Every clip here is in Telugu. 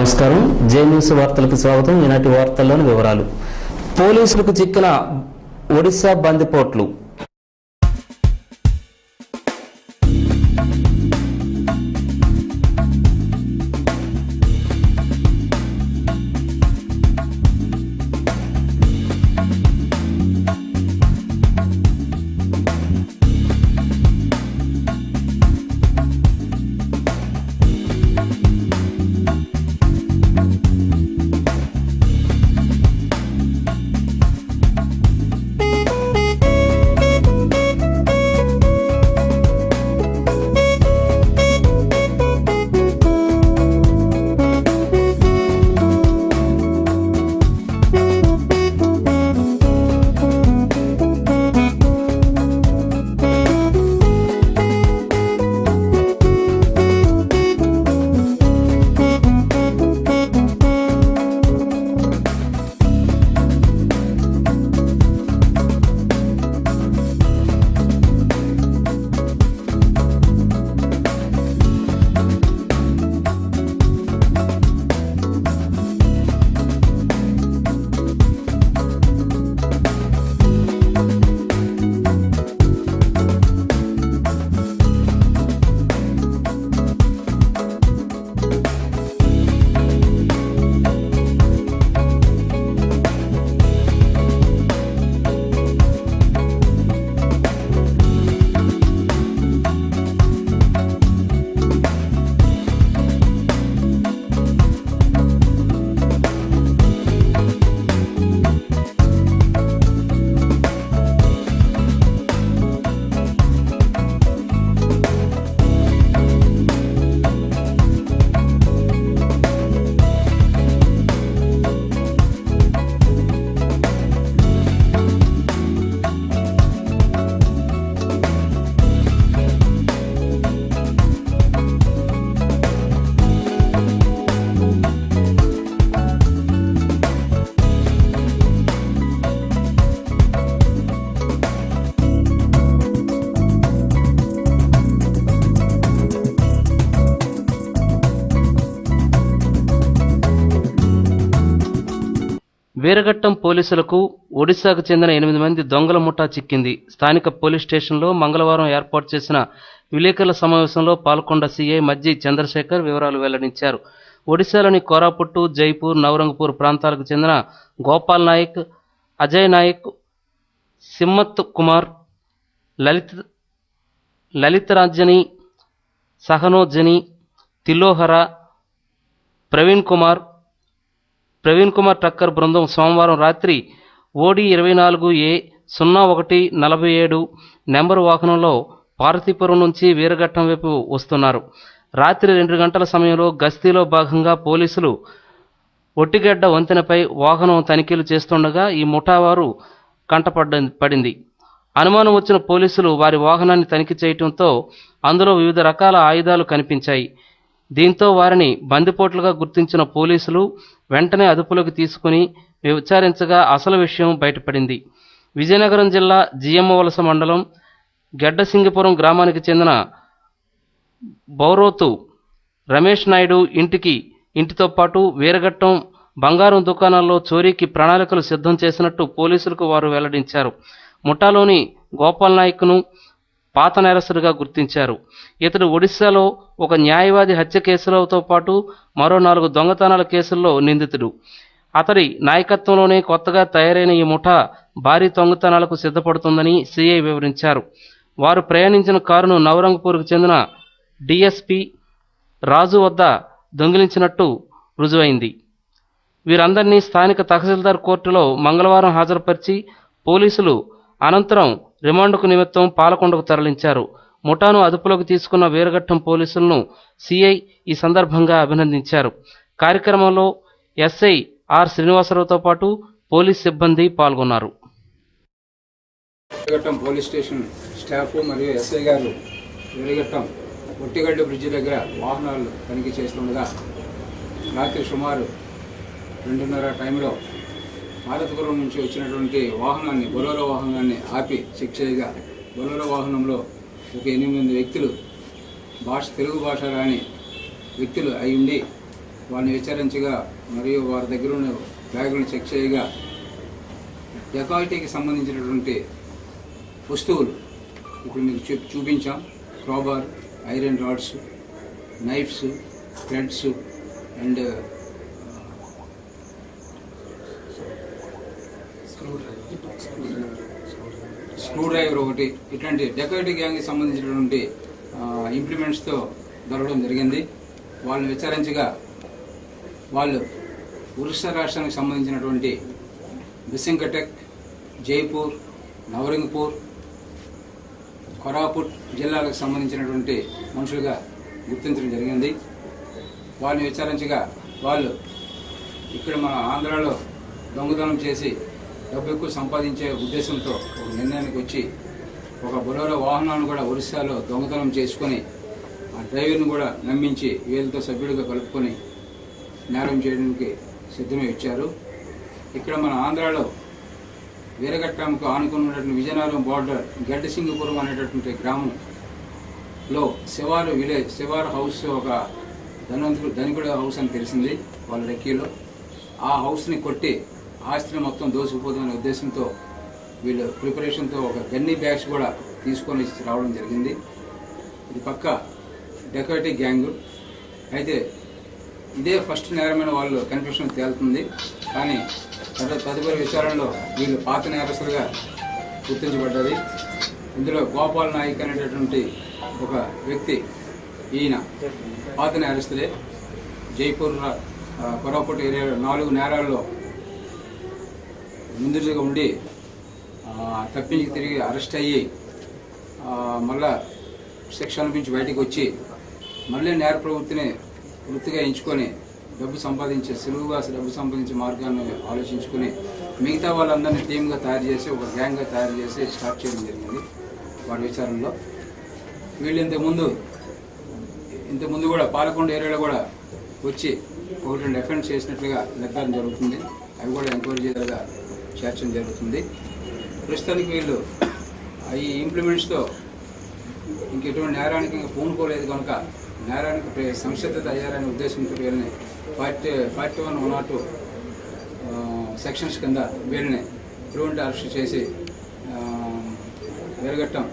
నమస్కారం. జే న్యూస్ వార్తలకు స్వాగతం. ఈనాటి వార్తల్లోని వివరాలు. పోలీసులకు చిక్కిన ఒడిశా బందిపోట్లు. వీరఘట్టం పోలీసులకు ఒడిశాకు చెందిన 8 మంది దొంగల ముఠా చిక్కింది. స్థానిక పోలీస్ స్టేషన్లో మంగళవారం ఏర్పాటు చేసిన విలేకరుల సమావేశంలో పాల్గొన్న సీఐ మజ్జి చంద్రశేఖర్ వివరాలు వెల్లడించారు. ఒడిశాలోని కోరాపుట్టు, జైపూర్, నవరంగపూర్ ప్రాంతాలకు చెందిన గోపాల్ నాయక్, అజయ్ నాయక్, సిమ్మత్ కుమార్, లలితరాజని, సహనోజని, తిలోహర, ప్రవీణ్ కుమార్ టక్కర్ బృందం సోమవారం రాత్రి ఓడి 24A0147 నెంబరు వాహనంలో పార్వతీపురం నుంచి వీరఘట్టం వైపు వస్తున్నారు. రాత్రి 2 గంటల సమయంలో గస్తీలో భాగంగా పోలీసులు ఒట్టిగడ్డ వంతెనపై వాహనం తనిఖీలు చేస్తుండగా ఈ ముఠావారు కంటపడింది. అనుమానం వచ్చిన పోలీసులు వారి వాహనాన్ని తనిఖీ చేయడంతో అందులో వివిధ రకాల ఆయుధాలు కనిపించాయి. దీంతో వారిని బందిపోట్లుగా గుర్తించిన పోలీసులు వెంటనే అదుపులోకి తీసుకుని విచారించగా అసలు విషయం బయటపడింది. విజయనగరం జిల్లా జియమ్మవలస మండలం గెడ్డసింగిపురం గ్రామానికి చెందిన బౌరోతు రమేష్ నాయుడు ఇంటితో పాటు వీరఘట్టం బంగారం దుకాణాల్లో చోరీకి ప్రణాళికలు సిద్ధం చేసినట్టు పోలీసులకు వారు వెల్లడించారు. ముఠాలోని గోపాల్ నాయక్ను పాత నేరస్తుడిగా గుర్తించారు. ఇతడు ఒడిశాలో ఒక న్యాయవాది హత్య కేసులతో పాటు మరో 4 దొంగతనాల కేసుల్లో నిందితుడు. అతడి నాయకత్వంలోనే కొత్తగా తయారైన ఈ ముఠా భారీ దొంగతనాలకు సిద్ధపడుతుందని సిఐ వివరించారు. వారు ప్రయాణించిన కారును నవరంగపూర్కు చెందిన డిఎస్పి రాజు వద్ద దొంగిలించినట్టు రుజువైంది. వీరందరినీ స్థానిక తహసీల్దార్ కోర్టులో మంగళవారం హాజరుపరిచి పోలీసులు అనంతరం రిమాండ్కు నిమిత్తం పాలకొండకు తరలించారు. ముఠాను అదుపులోకి తీసుకున్న వీరఘట్టం పోలీసులను సిఐ ఈ సందర్భంగా అభినందించారు. కార్యక్రమంలో ఎస్ఐ ఆర్ శ్రీనివాసరావుతో పాటు పోలీస్ సిబ్బంది పాల్గొన్నారు. వీరఘట్టం పోలీస్ స్టేషన్ స్టాఫ్ మరియు ఎస్ఐ గారు వీరఘట్టం ఒట్టిగడ్డ బ్రిడ్జి దగ్గర వాహనాలు తనిఖీ చేస్తుండగా రాత్రి సుమారు 2:30 టైంలో పార్వతీపురం నుంచి వచ్చినటువంటి బొలెరో వాహనాన్ని ఆపి చెక్ చేయగా బొలెరో వాహనంలో ఒక 8 వ్యక్తులు తెలుగు భాష రాని వ్యక్తులు అయి ఉండి వారిని విచారించగా మరియు వారి దగ్గర ఉన్న బ్యాగులను చెక్ చేయగా డెకాయిటీకి సంబంధించినటువంటి వస్తువులు ఇప్పుడు మీకు చూపించాం. Crowbar, iron rods, knifes, threads and screwdriver ఒకటి, ఇట్లాంటి డెకాయిటీ గ్యాంగ్కి సంబంధించినటువంటి ఇంప్లిమెంట్స్తో దొరకడం జరిగింది. వాళ్ళని విచారించగా వాళ్ళు ఒరిస్సా రాష్ట్రానికి సంబంధించినటువంటి బిసింకటెక్, జైపూర్, నవరంగపూర్, కొరాపుట్ జిల్లాలకు సంబంధించినటువంటి మనుషులుగా గుర్తించడం జరిగింది. వాళ్ళని విచారించగా వాళ్ళు ఇక్కడ మన ఆంధ్రాలో దొంగతనం చేసి డబ్బు ఎక్కువ సంపాదించే ఉద్దేశంతో ఒక నిర్ణయానికి వచ్చి ఒక బొలెరో వాహనాన్ని కూడా ఒరిస్సాలో దొంగతనం చేసుకొని ఆ డ్రైవర్ని కూడా నమ్మించి వీళ్ళతో సభ్యుడిగా కలుపుకొని నేరం చేయడానికి సిద్ధమై ఇచ్చారు. ఇక్కడ మన ఆంధ్రాలో వీరఘట్టంకు ఆనుకుని ఉన్నటువంటి విజయనగరం బార్డర్ గడ్డసింగిపురం అనేటటువంటి గ్రామంలో శివారు హౌస్, ఒక ధనికుడు హౌస్ అని తెలిసింది వాళ్ళ రెక్కీలో. ఆ హౌస్ని కొట్టి ఆస్తిని మొత్తం దోసుకుపోతున్న ఉద్దేశంతో వీళ్ళు ప్రిపరేషన్తో ఒక గన్నీ బ్యాగ్స్ కూడా తీసుకొని రావడం జరిగింది. ఇది పక్క డెకాయిటీ గ్యాంగ్. అయితే ఇదే ఫస్ట్ నేరమైన వాళ్ళు కన్ఫ్యూషన్ తేలుతుంది. కానీ తదుపరి విచారణలో వీళ్ళు పాత నేరస్తులుగా గుర్తించబడ్డది. ఇందులో గోపాల్ నాయక్ అనేటటువంటి ఒక వ్యక్తి, ఈయన పాత నేరస్తులే. జైపూర్, కొరాపుట్ ఏరియాలో 4 నేరాల్లో ముందుగా ఉండి తప్పించి తిరిగి అరెస్ట్ అయ్యి మళ్ళా శిక్ష అనిపించి బయటికి వచ్చి మళ్ళీ నేర ప్రవృత్తిని వృత్తిగా ఎంచుకొని సులువుగా డబ్బు సంపాదించే మార్గాన్ని ఆలోచించుకొని మిగతా వాళ్ళందరినీ టీమ్గా తయారు చేసి ఒక గ్యాంగ్గా తయారు చేసి స్టార్ట్ చేయడం జరిగింది వాడి విచారణలో. వీళ్ళు ఇంతకుముందు కూడా పాలకొండ ఏరియాలో కూడా వచ్చి 1-2 అఫెన్స్ చేసినట్లుగా నిర్ధారణ జరుగుతుంది. అవి కూడా ఎంక్వైరీ చేసేలా చేర్చడం జరుగుతుంది. ప్రస్తుతానికి వీళ్ళు ఈ ఇంప్లిమెంట్స్తో ఇంకెటువంటి నేరానికి ఇంకా పూనుకోలేదు కనుక నేరానికి సంసిద్ధత అయ్యారనే ఉద్దేశంతో వీళ్ళని 41-102 సెక్షన్స్ కింద వీళ్ళని ప్రివెంటివ్ అరెస్ట్ చేసి వీరఘట్టం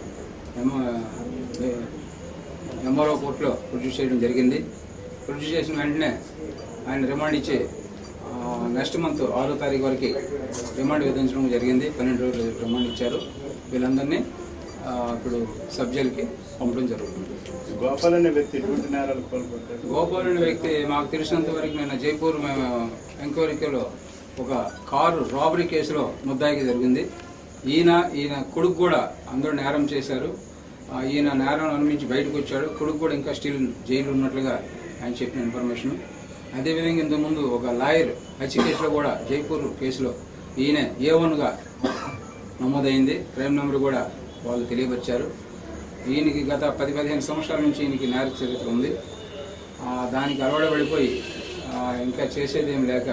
ఎంఆర్ఓ కోర్టులో ప్రొడ్యూస్ చేయడం జరిగింది. ప్రొడ్యూస్ చేసిన వెంటనే ఆయన రిమాండ్ ఇచ్చి నెక్స్ట్ మంత్ 6వ తారీఖు వరకు రిమాండ్ విధించడం జరిగింది. 12 రోజులు రిమాండ్ ఇచ్చారు. వీళ్ళందరినీ ఇప్పుడు సబ్ జైలుకి పంపడం జరుగుతుంది. గోపాల్ అనే వ్యక్తి మాకు తెలిసినంత వరకు నేను జైపూర్ ఎంక్వైరీలో ఒక కారు రాబరీ కేసులో ముద్దాయికి జరిగింది. ఈయన కొడుకు కూడా అందరూ నేరం చేశారు. ఈయన నేరం అనుభవించి బయటకు వచ్చాడు. కొడుకు కూడా ఇంకా స్టిల్ జైలు ఉన్నట్లుగా ఆయన చెప్పిన ఇన్ఫర్మేషన్. అదేవిధంగా ఇంతకుముందు ఒక లాయర్ హత్య కేసులో కూడా జైపూర్ కేసులో ఈయన A1గా నమోదైంది. క్రైమ్ నెంబర్ కూడా వాళ్ళు తెలియపరిచారు. ఈయనకి గత 10-15 సంవత్సరాల నుంచి ఈయనకి నేర చరిత్ర ఉంది. దానికి అలవాటుపడిపోయి ఇంకా చేసేది ఏం లేక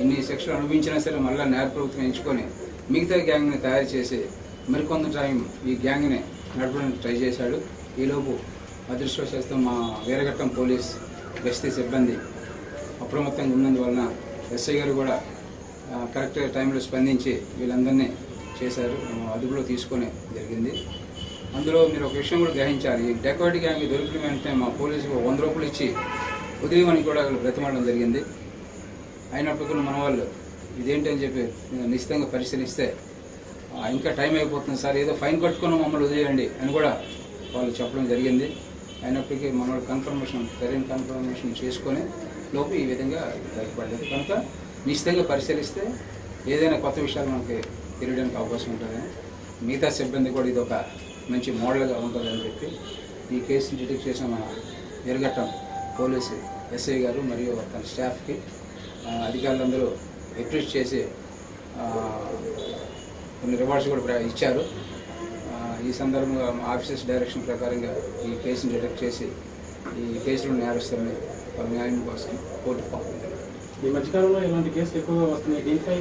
ఇన్ని శిక్షలు అనుభవించినా సరే మళ్ళీ నేర ప్రభుత్వం ఎంచుకొని మిగతా గ్యాంగ్ని తయారు చేసి మరికొంత టైం ఈ గ్యాంగ్ని నడపడానికి ట్రై చేశాడు. ఈలోపు అదృష్టవశాత్తు మా వీరఘట్టం పోలీస్ గస్తీ సిబ్బంది అప్రమత్తంగా ఉన్నందువలన ఎస్ఐ గారు కూడా కరెక్ట్ టైంలో స్పందించి వీళ్ళందరినీ చేశారు, అదుపులో తీసుకొని జరిగింది. అందులో మీరు ఒక విషయం కూడా గ్రహించాలి. ఈ డెకాయిటీ గ్యాంగ్ దొరికిన వెంటనే మా పోలీసుకు 100 రూపాయలు ఇచ్చి ఉదయమని కూడా బ్రతిమాడడం జరిగింది. అయినప్పటికీ మన వాళ్ళు ఇదేంటి అని చెప్పి నిశ్చితంగా పరిశీలిస్తే ఇంకా టైం అయిపోతుంది సార్, ఏదో ఫైన్ కట్టుకుని మమ్మల్ని వదిలేయండి అని కూడా వాళ్ళు చెప్పడం జరిగింది. అయినప్పటికీ మన వాళ్ళు సరైన కన్ఫర్మేషన్ చేసుకొని లోపు ఈ విధంగా బయటపడ్డది. కనుక నిశ్చితంగా పరిశీలిస్తే ఏదైనా కొత్త విషయాలు మనకి తెలియడానికి అవకాశం ఉంటుందని, మిగతా సిబ్బంది కూడా ఇది ఒక మంచి మోడల్గా ఉంటుందని చెప్పి ఈ కేసుని డిటెక్ట్ చేసిన మన వీరఘట్టం పోలీసు ఎస్ఐ గారు మరియు తన స్టాఫ్కి అధికారులందరూ అప్రిషియేట్ చేసి కొన్ని రివార్డ్స్ కూడా ఇచ్చారు. ఈ సందర్భంగా ఆఫీసర్స్ డైరెక్షన్ ప్రకారంగా ఈ కేసును డిటెక్ట్ చేసి ఈ కేసులో నేరస్తులని వాళ్ళ న్యాయం కోసం కోర్టుకు పంపుతారు. ఈ మధ్యకాలంలో ఇలాంటి కేసులు ఎక్కువగా వస్తున్నాయి. దీనిపై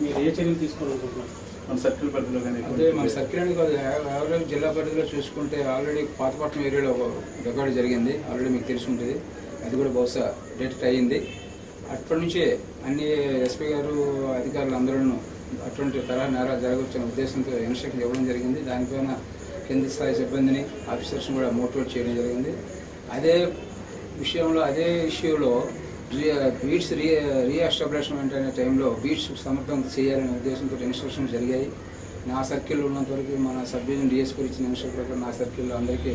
మీరు ఏ చర్యలు తీసుకోవాలనుకుంటున్నారు? మన సర్కిల్ పరిధిలో కానీ అంటే మన సర్కిల్ అని కాదు, యావరేజ్ జిల్లా పరిధిలో చూసుకుంటే ఆల్రెడీ పాతపట్నం ఏరియాలో ఒక రికార్డు జరిగింది. ఆల్రెడీ మీకు తెలిసి ఉంటుంది. అది కూడా బహుశా డిటెక్ట్ అయ్యింది. అప్పటి నుంచే అన్ని ఎస్పీ గారు అధికారులు అందరూ అటువంటి తరహా నేరాలు జరగవచ్చనే ఉద్దేశంతో ఇన్స్ట్రక్షన్ ఇవ్వడం జరిగింది. దానిపైన కింది స్థాయి సిబ్బందిని ఆఫీసర్స్ని కూడా మోటివేట్ చేయడం జరిగింది. అదే ఇష్యూలో బీట్స్ రీఎస్టాబ్లిష్మెంట్ అనే టైంలో బీట్స్ సమర్థవంతం చేయాలనే ఉద్దేశంతో ఇన్స్ట్రక్షన్స్ జరిగాయి. నా సర్కిల్లో ఉన్నంతవరకు మన సబ్ డివిజన్ డిఎస్పీ ఇచ్చిన ఇన్స్ట్రక్షన్ ప్రకారం నా సర్కిల్లో అందరికీ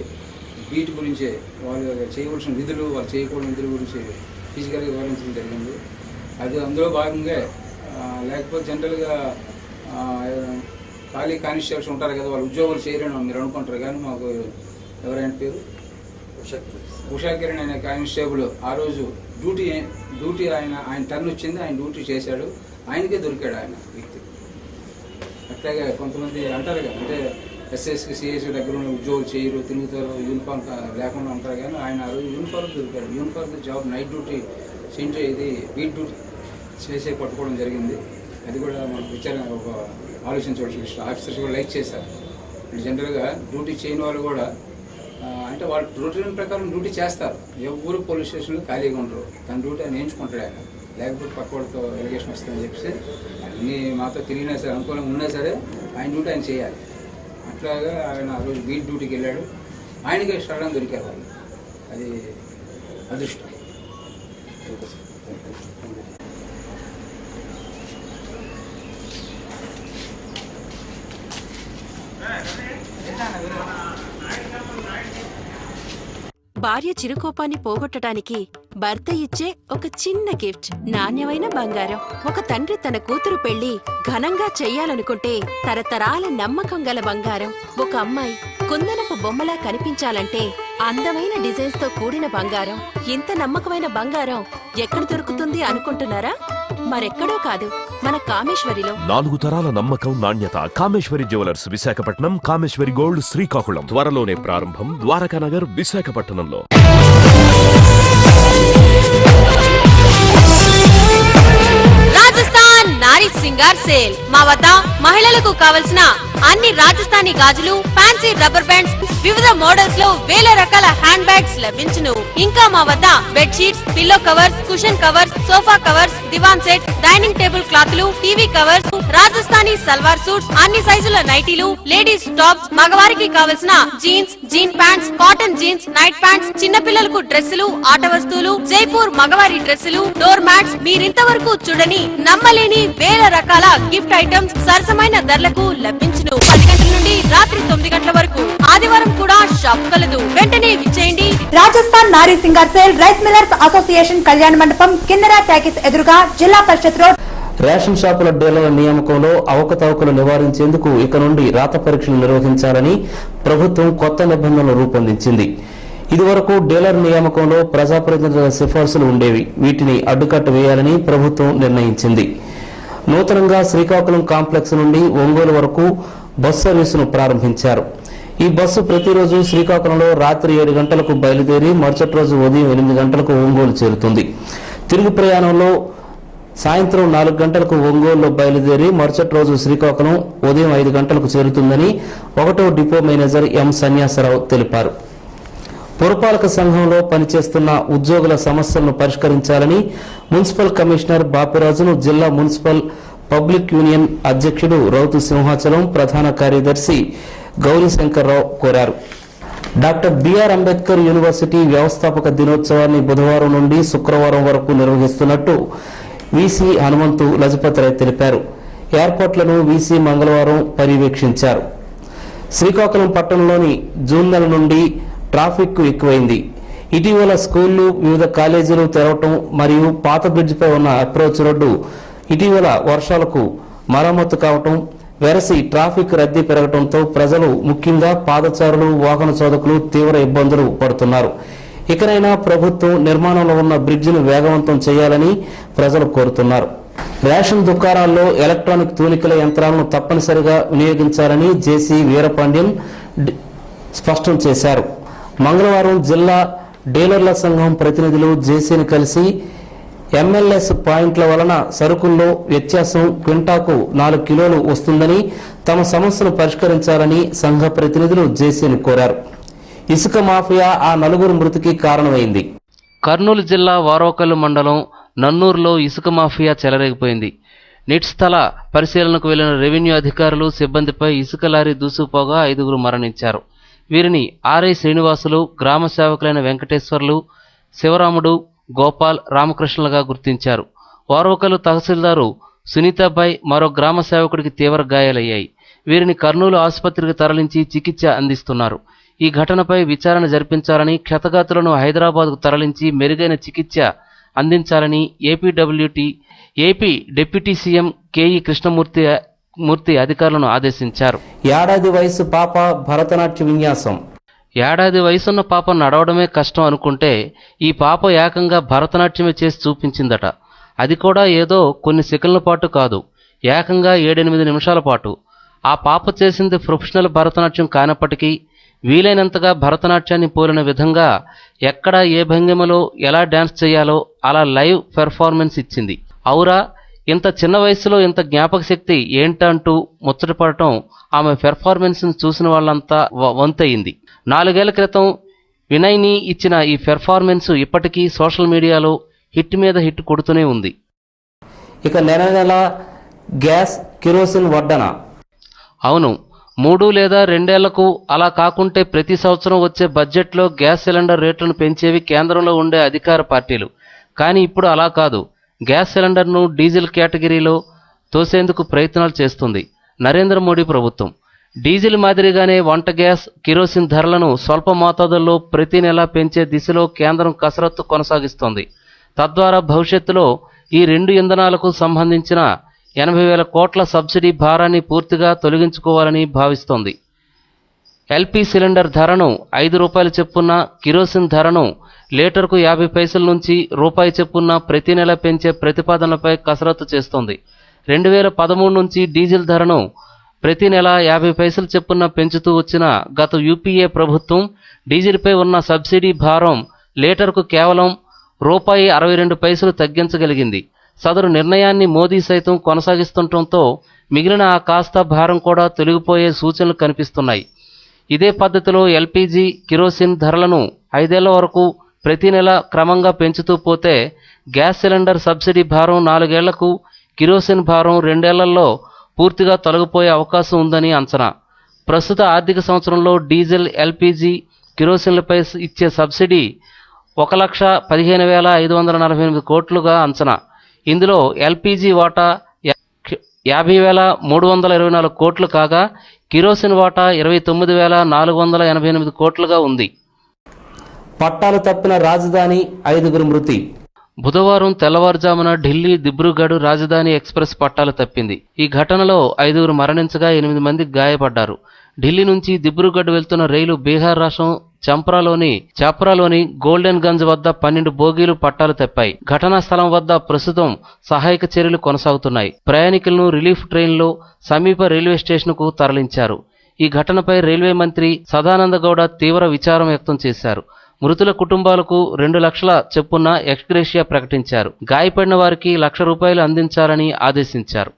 బీట్ గురించి వాళ్ళు చేయవలసిన విధులు, వాళ్ళు చేయకూడని విధుల గురించి ఫిజికల్గా వివరించడం జరిగింది. అది అందులో భాగంగా లేకపోతే జనరల్గా ఖాళీ కానిస్టేబుల్స్ ఉంటారు కదా, వాళ్ళు ఉద్యోగాలు చేయలేని మీరు అనుకుంటారు. కానీ మాకు ఎవరైనా పేరు ఉషా కిరణ్ అనే కానిస్టేబుల్ ఆ రోజు డ్యూటీ ఆయన టర్న్ వచ్చింది, ఆయన డ్యూటీ చేశాడు, ఆయనకే దొరికాడు ఆయన వ్యక్తి. అట్లాగే కొంతమంది అంటారు కదా, అంటే ఎస్ఎస్కి సిఎస్కి దగ్గర ఉన్న ఉద్యోగులు చేయరు, తిరుగుతారు, యూనిఫామ్ లేకుండా ఉంటారు. కానీ ఆయన ఆ రోజు యూనిఫామ్ దొరికాడు. Uniform job night duty change ఇది బీట్ డ్యూటీ చేసే పట్టుకోవడం జరిగింది. అది కూడా మనకు విచారణ ఒక ఆలోచించవలసిన విషయం. ఆఫీసర్స్ కూడా లైక్ చేశారు. జనరల్గా డ్యూటీ చేయని వాళ్ళు కూడా అంటే వాళ్ళు రొటీన్ ప్రకారం డ్యూటీ చేస్తారు. ఎవరు పోలీస్ స్టేషన్లో ఖాళీగా ఉండరు. తన డ్యూటీ ఆయన ఎంచుకుంటాడు. ఆయన లేకపోతే పక్కవాడితో ఎలిగేషన్ వస్తుందని చెప్పేసి అన్నీ మాతో తిరిగినా సరే, అనుకూలంగా ఉన్నా సరే ఆయన డ్యూటీ ఆయన చేయాలి. అట్లాగా ఆయన ఆ రోజు బీట్ డ్యూటీకి వెళ్ళాడు. ఆయనకే సడన్ దొరికారు వాళ్ళు. అది అదృష్టం. భార్య చిరుకోపాన్ని పోగొట్టడానికి భర్త ఇచ్చే ఒక చిన్న గిఫ్ట్ నాణ్యమైన బంగారం. ఒక తండ్రి తన కూతురు పెళ్లి ఘనంగా చెయ్యాలనుకుంటే తరతరాల నమ్మకం గల బంగారం. ఒక అమ్మాయి కుందనపు బొమ్మలా కనిపించాలంటే అందమైన డిజైన్స్ తో కూడిన బంగారం. ఇంత నమ్మకమైన బంగారం ఎక్కడ దొరుకుతుంది అనుకుంటున్నారా? మరెక్కడో కాదు, మన కామేశ్వరిలో. 4 తరాల నమ్మకం, నాణ్యత. కామేశ్వరి జ్యువెలర్స్, విశాఖపట్నం. కామేశ్వరి గోల్డ్, శ్రీకాకుళం. త్వరలోనే ప్రారంభం ద్వారకానగర్, విశాఖపట్నంలో. రాజస్థాన్ నారీ సింగార్ సేల్. మా వద్ద మహిళలకు కావలసిన అన్ని రాజస్థానీ గాజులు, ఫ్యాన్సీ రబ్బర్ బ్యాండ్స్, వివిధ మోడల్స్ లో వేల రకాల హ్యాండ్ బ్యాగ్స్ లభించును. ఇంకా మా వద్ద bed sheets, pillow covers, cushion covers, sofa covers, divan sets, dining table క్లాత్లు, TV covers, Rajasthani salwar suits, అన్ని సైజుల నైటీలు, లేడీస్ టాప్స్, మగవారికి కావలసిన jeans, jean pants, cotton jeans, night pants, చిన్నపిల్లలకు డ్రెస్సులు, ఆట వస్తువులు, జైపూర్ మగవారి డ్రెస్సులు, డోర్ మ్యాట్స్, మీరింతవరకు చూడని నమ్మలేని వేల రకాల గిఫ్ట్ ఐటమ్స్ సరసమైన ధరలకు లభించును. 10 గంటల నుండి రాత్రి 9 గంటల వరకు. ఆదివారం కూడా షాప్ కలదు. వెంటనే విచ్చేయండి. రాజస్థాన్ నారీ Singar sale, rice millers association, కళ్యాణ మండపం, కిన్నెర టాకీస్ ఎదురుగా, జిల్లా పరిషత్ రోడ్. రేషన్ షాపుల డీలర్ల నియామకంలో అవకతవకలు నివారించేందుకు ఇక నుండి రాత పరీక్షలు నిర్వహించాలని ప్రభుత్వం కొత్త నిబంధనలు రూపొందించింది. ఇదివరకు డీలర్ నియామకంలో ప్రజాప్రతినిధుల సిఫార్సులు ఉండేవి. వీటిని అడ్డుకట్ట వేయాలని ప్రభుత్వం నిర్ణయించింది. నూతనంగా శ్రీకాకుళం కాంప్లెక్స్ నుండి ఒంగోలు వరకు బస్సు సర్వీసును ప్రారంభించారు. ఈ బస్సు ప్రతిరోజు శ్రీకాకుళంలో రాత్రి 7 గంటలకు బయలుదేరి మరుసటి రోజు ఉదయం 8 గంటలకు ఒంగోలు చేరుతుంది. తిరుగు ప్రయాణంలో సాయంత్రం 4 గంటలకు ఒంగోలులో బయలుదేరి మరుసటి రోజు శ్రీకాకుళం ఉదయం 5 గంటలకు చేరుతుందని 1వ డిపో మేనేజర్ ఎం సన్యాసరావు తెలిపారు. పురపాలక సంఘంలో పనిచేస్తున్న ఉద్యోగుల సమస్యలను పరిష్కరించాలని మున్సిపల్ కమిషనర్ బాపిరాజును జిల్లా మున్సిపల్ పబ్లిక్ యూనియన్ అధ్యక్షుడు రౌతు సింహాచలం ప్రధాన కార్యదర్శి గౌరీశంకర్రావు కోరారు. డాక్టర్ బిఆర్ అంబేద్కర్ యూనివర్సిటీ వ్యవస్థాపక దినోత్సవాన్ని బుధవారం నుండి శుక్రవారం వరకు నిర్వహిస్తున్నట్టు వీసీ హనుమంతు లజపతిరాయ్ తెలిపారు. ఏర్పాట్లను వీసీ మంగళవారం పర్యవేక్షించారు. శ్రీకాకుళం పట్టణంలోని జూన్ నెల నుండి ట్రాఫిక్ ఎక్కువైంది. ఇటీవల స్కూళ్లు, వివిధ కాలేజీలు తెరవటం మరియు పాత బ్రిడ్జిపై ఉన్న అప్రోచ్ రోడ్డు ఇటీవల వర్షాలకు మరమ్మతు కావటం, వెరసి ట్రాఫిక్ రద్దీ పెరగడంతో ప్రజలు, ముఖ్యంగా పాదచారులు, వాహన చోదకులు తీవ్ర ఇబ్బందులు పడుతున్నారు. ఇకనైనా ప్రభుత్వం నిర్మాణంలో ఉన్న బ్రిడ్జిను వేగవంతం చేయాలని ప్రజలు కోరుతున్నారు. రేషన్ దుకాణాల్లో ఎలక్ట్రానిక్ తూనికల యంత్రాలను తప్పనిసరిగా వినియోగించాలని జేసీ వీరపాండ్యన్ స్పష్టం చేశారు. మంగళవారం జిల్లా డీలర్ల సంఘం ప్రతినిధులు జేసీని కలిసి ఎంఎల్ఎస్ పాయింట్ల వలన సరుకుల్లో వ్యత్యాసం క్వింటాకు 4 కిలోలు వస్తుందని, తమ సమస్యను పరిష్కరించాలని సంఘ ప్రతినిధులు జేసీని కోరారు. ఇసుక మాఫియా ఆ 4 మృతికి కారణమైంది. కర్నూలు జిల్లా వారోకల్లు మండలం నన్నూరులో ఇసుక మాఫియా చెలరేగిపోయింది. నిట్ స్థల పరిశీలనకు వెళ్లిన రెవెన్యూ అధికారులు సిబ్బందిపై ఇసుక లారీ దూసుకుపోగా 5 మరణించారు. వీరిని ఆర్ఐ శ్రీనివాసులు, గ్రామ సేవకులైన వెంకటేశ్వర్లు, శివరాముడు, గోపాల్, రామకృష్ణలుగా గుర్తించారు. ఓర్వకలు తహసీల్దారు సునీతాబాయ్, మరో గ్రామ సేవకుడికి తీవ్ర గాయాలయ్యాయి. వీరిని కర్నూలు ఆసుపత్రికి తరలించి చికిత్స అందిస్తున్నారు. ఈ ఘటనపై విచారణ జరిపించాలని, క్షతగాతులను హైదరాబాద్కు తరలించి మెరుగైన చికిత్స అందించాలని AP deputy CM KE Krishnamurthy అధికారులను ఆదేశించారు. ఏడాది వయసు పాప భరతనాట్య విన్యాసం. ఏడాది వయసున్న పాప నడవడమే కష్టం అనుకుంటే ఈ పాప ఏకంగా భరతనాట్యమే చేసి చూపించిందట. అది కూడా ఏదో కొన్ని సెకన్ల పాటు కాదు, ఏకంగా 7-8 నిమిషాల పాటు. ఆ పాప చేసింది ప్రొఫెషనల్ భరతనాట్యం కానప్పటికీ వీలైనంతగా భరతనాట్యాన్ని పోలిన విధంగా ఎక్కడ ఏ భంగిమలో ఎలా డ్యాన్స్ చేయాలో అలా లైవ్ పెర్ఫార్మెన్స్ ఇచ్చింది. ఔరా, ఇంత చిన్న వయసులో ఇంత జ్ఞాపక శక్తి ఏంటంటూ ముచ్చటపడటం ఆమె పెర్ఫార్మెన్స్ను చూసిన వాళ్ళంతా వంతయింది. 4 ఏళ్ల క్రితం వినయ్ని ఇచ్చిన ఈ పెర్ఫార్మెన్స్ ఇప్పటికీ సోషల్ మీడియాలో హిట్ మీద హిట్ కొడుతూనే ఉంది. ఇక నెల గ్యాస్ కిరోసిన్ వడ్డన. అవును, 3 లేదా 2 ఏళ్లకు అలా కాకుంటే ప్రతి సంవత్సరం వచ్చే బడ్జెట్లో గ్యాస్ సిలిండర్ రేట్లను పెంచేవి కేంద్రంలో ఉండే అధికార పార్టీలు. కానీ ఇప్పుడు అలా కాదు. గ్యాస్ సిలిండర్ను డీజిల్ కేటగిరీలో తోసేందుకు ప్రయత్నాలు చేస్తుంది నరేంద్ర మోడీ ప్రభుత్వం. డీజిల్ మాదిరిగానే వంట గ్యాస్, కిరోసిన్ ధరలను స్వల్ప మోతాదుల్లో ప్రతి నెల పెంచే దిశలో కేంద్రం కసరత్తు కొనసాగిస్తోంది. తద్వారా భవిష్యత్తులో ఈ 2 ఇంధనాలకు సంబంధించిన 80,000 కోట్ల సబ్సిడీ భారాన్ని పూర్తిగా తొలగించుకోవాలని భావిస్తోంది. ఎల్పీ సిలిండర్ ధరను ₹5 చొప్పున, కిరోసిన్ ధరను లీటర్కు 50 పైసల నుంచి రూపాయి చొప్పున ప్రతి నెల పెంచే ప్రతిపాదనలపై కసరత్తు చేస్తోంది. 2013 నుంచి డీజిల్ ధరను ప్రతి నెల 50 పైసలు చొప్పున పెంచుతూ వచ్చిన గత యూపీఏ ప్రభుత్వం డీజిల్పై ఉన్న సబ్సిడీ భారం లీటర్కు కేవలం ₹62 తగ్గించగలిగింది. సదరు నిర్ణయాన్ని మోదీ సైతం కొనసాగిస్తుండటంతో మిగిలిన ఆ కాస్త భారం కూడా తొలగిపోయే సూచనలు కనిపిస్తున్నాయి. ఇదే పద్ధతిలో ఎల్పీజీ, కిరోసిన్ ధరలను 5 ఏళ్ల వరకు ప్రతి నెల క్రమంగా పెంచుతూ పోతే గ్యాస్ సిలిండర్ సబ్సిడీ భారం 4 ఏళ్లకు, కిరోసిన్ భారం 2 ఏళ్లలో పూర్తిగా తొలగిపోయే అవకాశం ఉందని అంచనా. ప్రస్తుత ఆర్థిక సంవత్సరంలో డీజిల్, ఎల్పీజీ, కిరోసిన్లపై ఇచ్చే సబ్సిడీ 1,15,548 కోట్లుగా అంచనా. ఇందులో ఎల్పీజీ వాటా 50,324 కోట్లు కాగా కిరోసిన్ వాటా 29,488 కోట్లుగా ఉంది. పట్టాలు తప్పిన రాజధాని, 5 మృతి. బుధవారం తెల్లవారుజామున ఢిల్లీ దిబ్రూగఢ్ రాజధాని ఎక్స్ప్రెస్ పట్టాలు తప్పింది. ఈ ఘటనలో 5 మరణించగా 8 మంది గాయపడ్డారు. ఢిల్లీ నుంచి దిబ్రూగఢ్ వెళ్తున్న రైలు బీహార్ రాష్ట్రం చాప్రాలోని గోల్డెన్ గంజ్ వద్ద 12 బోగీలు పట్టాలు తప్పాయి. ఘటనా స్థలం వద్ద ప్రస్తుతం సహాయక చర్యలు కొనసాగుతున్నాయి. ప్రయాణికులను రిలీఫ్ ట్రైన్లో సమీప రైల్వే స్టేషన్కు తరలించారు. ఈ ఘటనపై రైల్వే మంత్రి సదానంద గౌడ తీవ్ర విచారం వ్యక్తం చేశారు. మృతుల కుటుంబాలకు 2 లక్షల చొప్పున ఎక్స్గ్రేషియా ప్రకటించారు. గాయపడిన వారికి ₹1,00,000 అందించాలని ఆదేశించారు.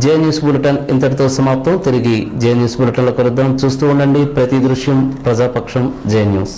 జే న్యూస్ బులెటిన్ ఇంతటితో సమాప్తం. తిరిగి జే న్యూస్ బులెటిన్లో కలుద్దాం. చూస్తూ ఉండండి ప్రతి దృశ్యం ప్రజాపక్షం జే న్యూస్.